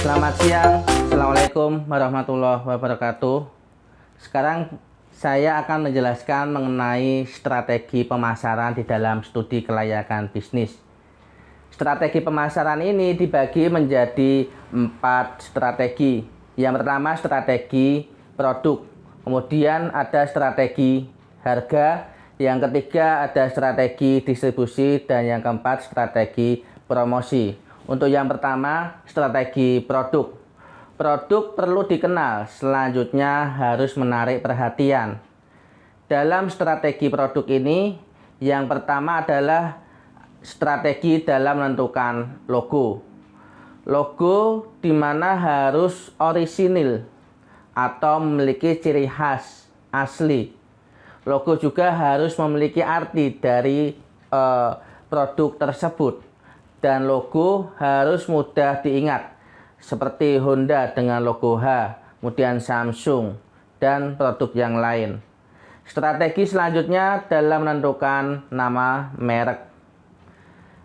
Selamat siang, Assalamualaikum warahmatullahi wabarakatuh. Sekarang saya akan menjelaskan mengenai strategi pemasaran di dalam studi kelayakan bisnis. Strategi pemasaran ini dibagi menjadi 4 strategi. Yang pertama strategi produk, kemudian ada strategi harga, yang ketiga ada strategi distribusi, dan yang keempat strategi promosi. Untuk yang pertama, strategi produk. Produk perlu dikenal, selanjutnya harus menarik perhatian. Dalam strategi produk ini, yang pertama adalah strategi dalam menentukan logo. Logo di mana harus orisinil atau memiliki ciri khas asli. Logo juga harus memiliki arti dari produk tersebut. Dan logo harus mudah diingat, seperti Honda dengan logo H, kemudian Samsung, dan produk yang lain. Strategi selanjutnya dalam menentukan nama merek.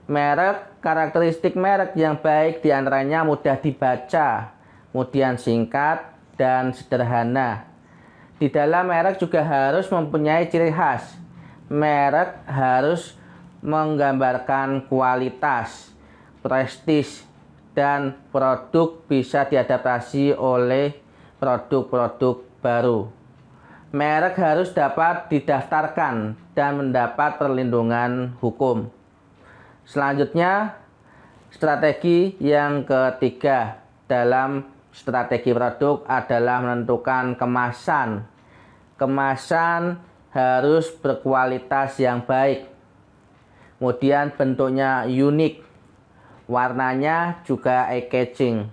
Merek, karakteristik merek yang baik diantaranya mudah dibaca, kemudian singkat, dan sederhana. Di dalam merek juga harus mempunyai ciri khas. Merek harus menggambarkan kualitas, prestis, dan produk bisa diadaptasi oleh produk-produk baru. Merek harus dapat didaftarkan dan mendapat perlindungan hukum. Selanjutnya, strategi yang ketiga dalam strategi produk adalah menentukan kemasan. Kemasan harus berkualitas yang baik. Kemudian bentuknya unik, warnanya juga eye-catching.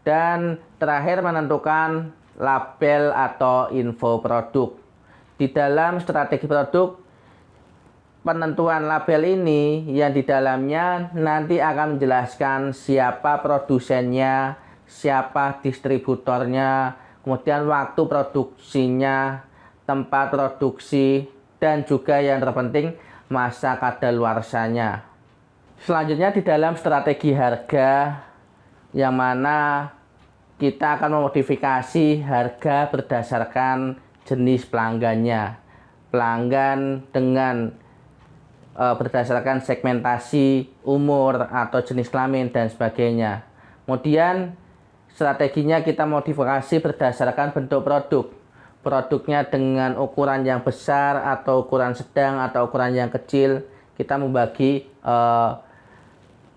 Dan terakhir menentukan label atau info produk. Di dalam strategi produk, penentuan label ini yang di dalamnya nanti akan menjelaskan siapa produsennya, siapa distributornya, kemudian waktu produksinya, tempat produksi, dan juga yang terpenting masa kadaluarsanya. Selanjutnya di dalam strategi harga, yang mana kita akan memodifikasi harga berdasarkan jenis pelanggannya. Pelanggan dengan berdasarkan segmentasi umur atau jenis kelamin dan sebagainya. Kemudian strateginya kita modifikasi berdasarkan bentuk produk. Produknya dengan ukuran yang besar atau ukuran sedang atau ukuran yang kecil. Kita membagi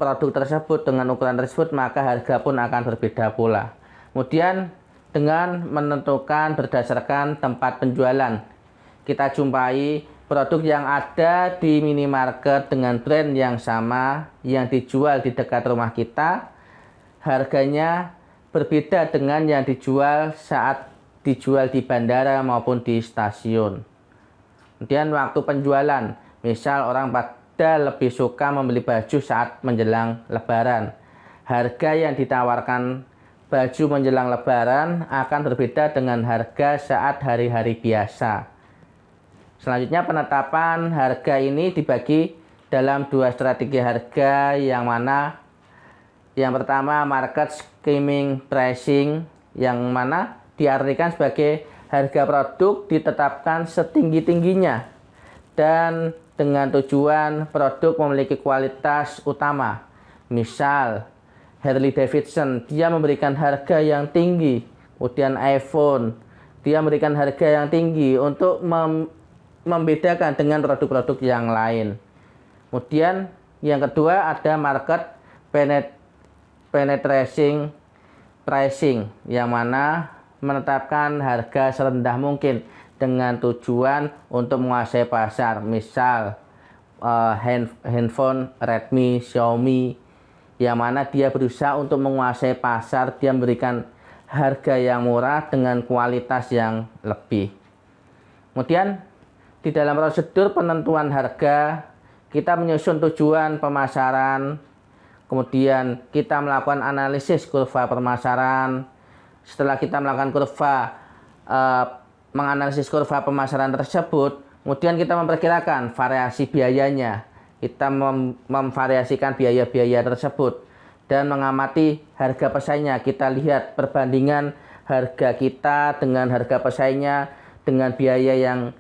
produk tersebut dengan ukuran tersebut, maka harga pun akan berbeda pula. Kemudian dengan menentukan berdasarkan tempat penjualan, kita jumpai produk yang ada di minimarket dengan brand yang sama yang dijual di dekat rumah kita, harganya berbeda dengan yang dijual saat dijual di bandara maupun di stasiun. Kemudian waktu penjualan, misal orang pada lebih suka membeli baju saat menjelang lebaran. Harga yang ditawarkan baju menjelang lebaran akan berbeda dengan harga saat hari-hari biasa. Selanjutnya penetapan harga ini dibagi dalam 2 strategi harga, yang mana yang pertama market skimming pricing, yang mana diartikan sebagai harga produk ditetapkan setinggi-tingginya dan dengan tujuan produk memiliki kualitas utama. Misal Harley Davidson, dia memberikan harga yang tinggi. Kemudian iPhone, dia memberikan harga yang tinggi untuk membedakan dengan produk-produk yang lain. Kemudian yang kedua ada market penetrating pricing, yang mana menetapkan harga serendah mungkin dengan tujuan untuk menguasai pasar. Misal handphone Redmi, Xiaomi, yang mana dia berusaha untuk menguasai pasar, dia memberikan harga yang murah dengan kualitas yang lebih. Kemudian di dalam prosedur penentuan harga, kita menyusun tujuan pemasaran, kemudian kita melakukan analisis kurva pemasaran. Setelah kita melakukan menganalisis kurva pemasaran tersebut, kemudian kita memperkirakan variasi biayanya. Kita memvariasikan biaya-biaya tersebut. dan mengamati harga pesaingnya. Kita lihat perbandingan harga kita dengan harga pesaingnya dengan biaya yang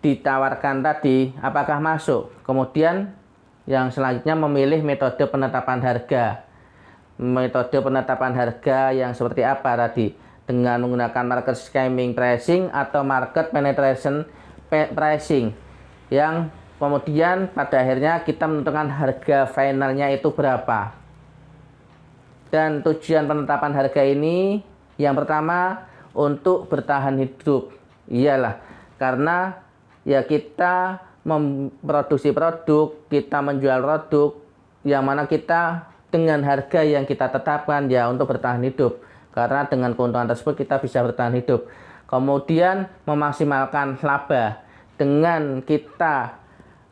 ditawarkan tadi, apakah masuk. Kemudian yang selanjutnya memilih metode penetapan harga. Metode penetapan harga yang seperti apa tadi? Dengan menggunakan market scheming pricing atau market penetration pricing, yang kemudian pada akhirnya kita menentukan harga finalnya itu berapa. Dan tujuan penetapan harga ini yang pertama untuk bertahan hidup. Iyalah, karena ya kita memproduksi produk, kita menjual produk yang mana kita dengan harga yang kita tetapkan ya untuk bertahan hidup. Karena dengan keuntungan tersebut kita bisa bertahan hidup. Kemudian memaksimalkan laba. Dengan kita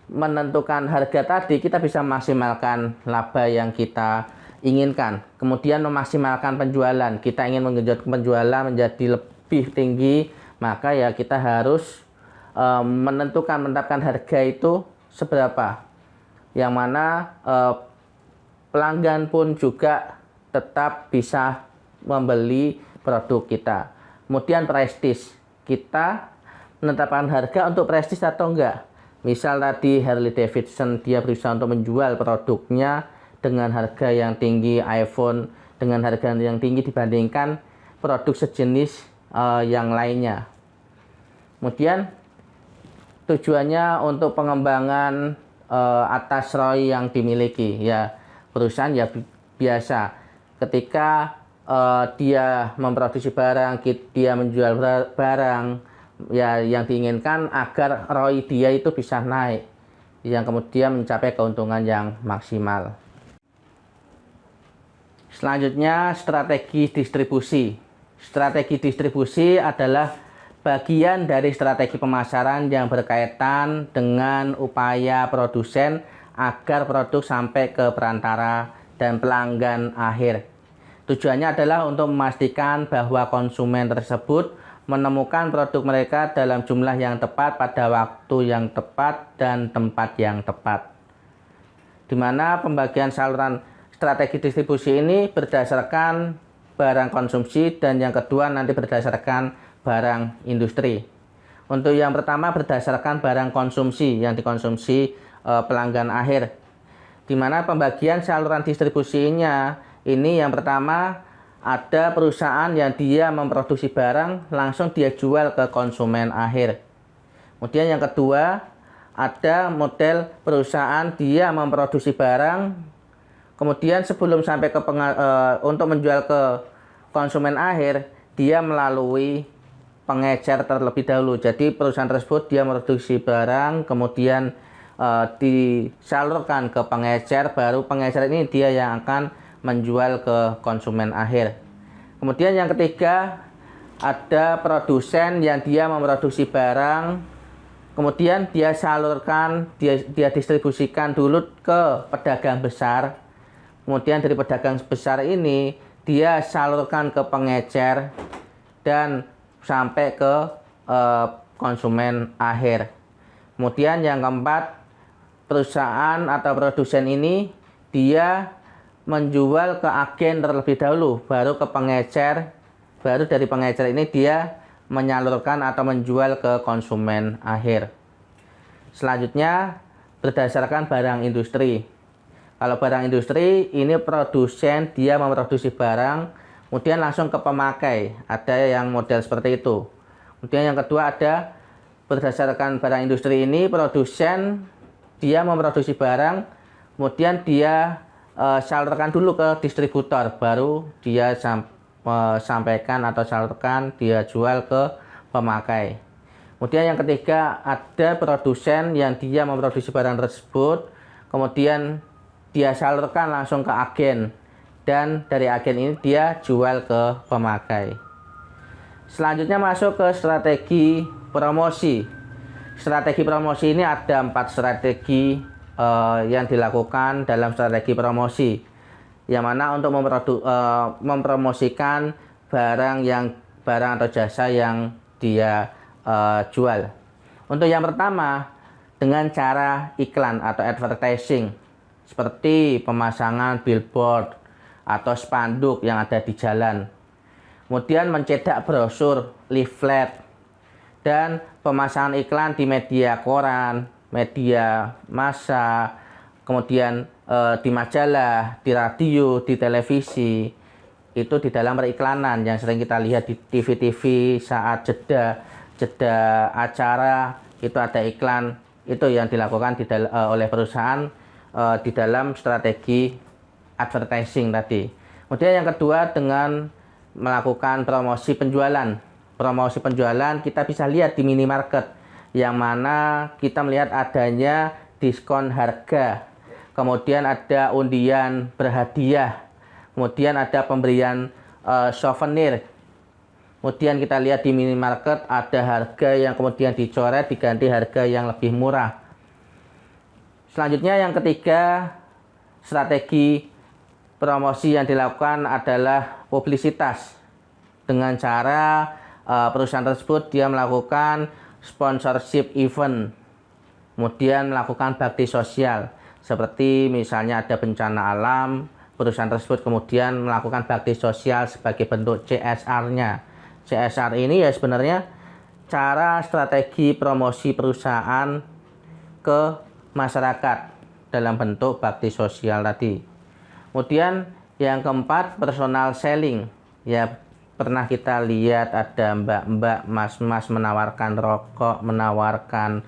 menentukan harga tadi, kita bisa memaksimalkan laba yang kita inginkan. Kemudian memaksimalkan penjualan. Kita ingin menggenjot penjualan menjadi lebih tinggi, maka ya kita harus menetapkan harga itu seberapa. Yang mana pelanggan pun juga tetap bisa membeli produk kita. Kemudian prestis. Kita menetapkan harga untuk prestis atau enggak. Misal tadi Harley Davidson, dia berusaha untuk menjual produknya dengan harga yang tinggi, iPhone dengan harga yang tinggi dibandingkan produk sejenis yang lainnya. Kemudian tujuannya untuk pengembangan atas ROI yang dimiliki. Ya, perusahaan ya biasa ketika dia memproduksi barang, dia menjual barang ya yang diinginkan agar ROI dia itu bisa naik, yang kemudian mencapai keuntungan yang maksimal. Selanjutnya, strategi distribusi. Strategi distribusi adalah bagian dari strategi pemasaran yang berkaitan dengan upaya produsen agar produk sampai ke perantara dan pelanggan akhir. Tujuannya adalah untuk memastikan bahwa konsumen tersebut menemukan produk mereka dalam jumlah yang tepat pada waktu yang tepat dan tempat yang tepat. Di mana pembagian saluran strategi distribusi ini berdasarkan barang konsumsi dan yang kedua nanti berdasarkan barang industri. Untuk yang pertama berdasarkan barang konsumsi yang dikonsumsi pelanggan akhir. Di mana pembagian saluran distribusinya ini yang pertama ada perusahaan yang dia memproduksi barang langsung dia jual ke konsumen akhir. Kemudian yang kedua ada model perusahaan dia memproduksi barang, kemudian sebelum sampai ke untuk menjual ke konsumen akhir, dia melalui pengecer terlebih dahulu. Jadi perusahaan tersebut dia memproduksi barang, kemudian disalurkan ke pengecer, baru pengecer ini dia yang akan menjual ke konsumen akhir. Kemudian yang ketiga ada produsen yang dia memproduksi barang, kemudian dia salurkan, dia distribusikan dulu ke pedagang besar. Kemudian dari pedagang besar ini dia salurkan ke pengecer dan sampai ke konsumen akhir. Kemudian yang keempat, perusahaan atau produsen ini dia menjual ke agen terlebih dahulu, baru ke pengecer, baru dari pengecer ini dia menyalurkan atau menjual ke konsumen akhir. Selanjutnya berdasarkan barang industri. Kalau barang industri ini produsen dia memproduksi barang kemudian langsung ke pemakai, ada yang model seperti itu. Kemudian yang kedua ada berdasarkan barang industri ini produsen dia memproduksi barang kemudian dia salurkan dulu ke distributor, baru dia sampaikan atau salurkan, dia jual ke pemakai. Kemudian yang ketiga ada produsen yang dia memproduksi barang tersebut kemudian dia salurkan langsung ke agen dan dari agen ini dia jual ke pemakai. Selanjutnya masuk ke strategi promosi. Strategi promosi ini ada 4 strategi yang dilakukan dalam strategi promosi, yang mana untuk mempromosikan barang atau jasa yang dia jual. Untuk yang pertama dengan cara iklan atau advertising. seperti pemasangan billboard atau spanduk yang ada di jalan. Kemudian mencetak brosur, leaflet, dan pemasangan iklan di media koran, media massa, kemudian di majalah, di radio, di televisi. Itu di dalam periklanan yang sering kita lihat di TV-TV saat jeda acara, itu ada iklan. Itu yang dilakukan oleh perusahaan di dalam strategi advertising tadi. Kemudian yang kedua, dengan melakukan promosi penjualan. Promosi penjualan kita bisa lihat di minimarket, yang mana kita melihat adanya diskon harga, kemudian ada undian berhadiah, kemudian ada pemberian souvenir. Kemudian kita lihat di minimarket ada harga yang kemudian dicoret diganti harga yang lebih murah. Selanjutnya yang ketiga, strategi promosi yang dilakukan adalah publisitas. Dengan cara perusahaan tersebut dia melakukan sponsorship event, kemudian melakukan bakti sosial. Seperti misalnya ada bencana alam, perusahaan tersebut kemudian melakukan bakti sosial sebagai bentuk CSR-nya. CSR ini ya sebenarnya cara strategi promosi perusahaan ke masyarakat dalam bentuk bakti sosial tadi. Kemudian yang keempat, personal selling. Ya, pernah kita lihat ada mbak-mbak, mas-mas menawarkan rokok, menawarkan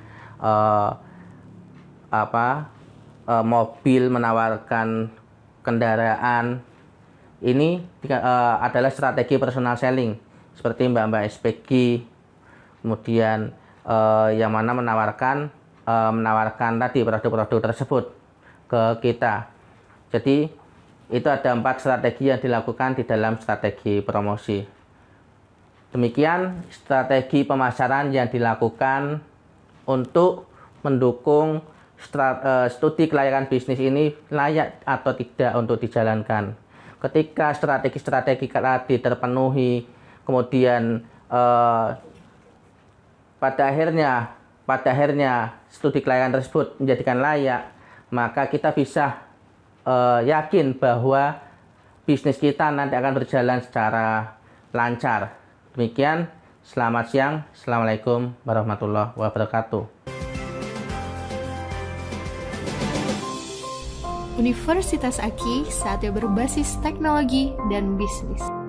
mobil, menawarkan kendaraan. Ini adalah strategi personal selling. Seperti mbak-mbak SPG, kemudian yang mana menawarkan tadi produk-produk tersebut ke kita. Jadi itu ada 4 strategi yang dilakukan di dalam strategi promosi. Demikian strategi pemasaran yang dilakukan untuk mendukung studi kelayakan bisnis ini layak atau tidak untuk dijalankan. Ketika strategi-strategi tadi terpenuhi, kemudian pada akhirnya studi kelayakan tersebut menjadikan layak, maka kita bisa yakin bahwa bisnis kita nanti akan berjalan secara lancar. Demikian, selamat siang. Assalamualaikum warahmatullahi wabarakatuh. Universitas Aki, saatnya berbasis teknologi dan bisnis.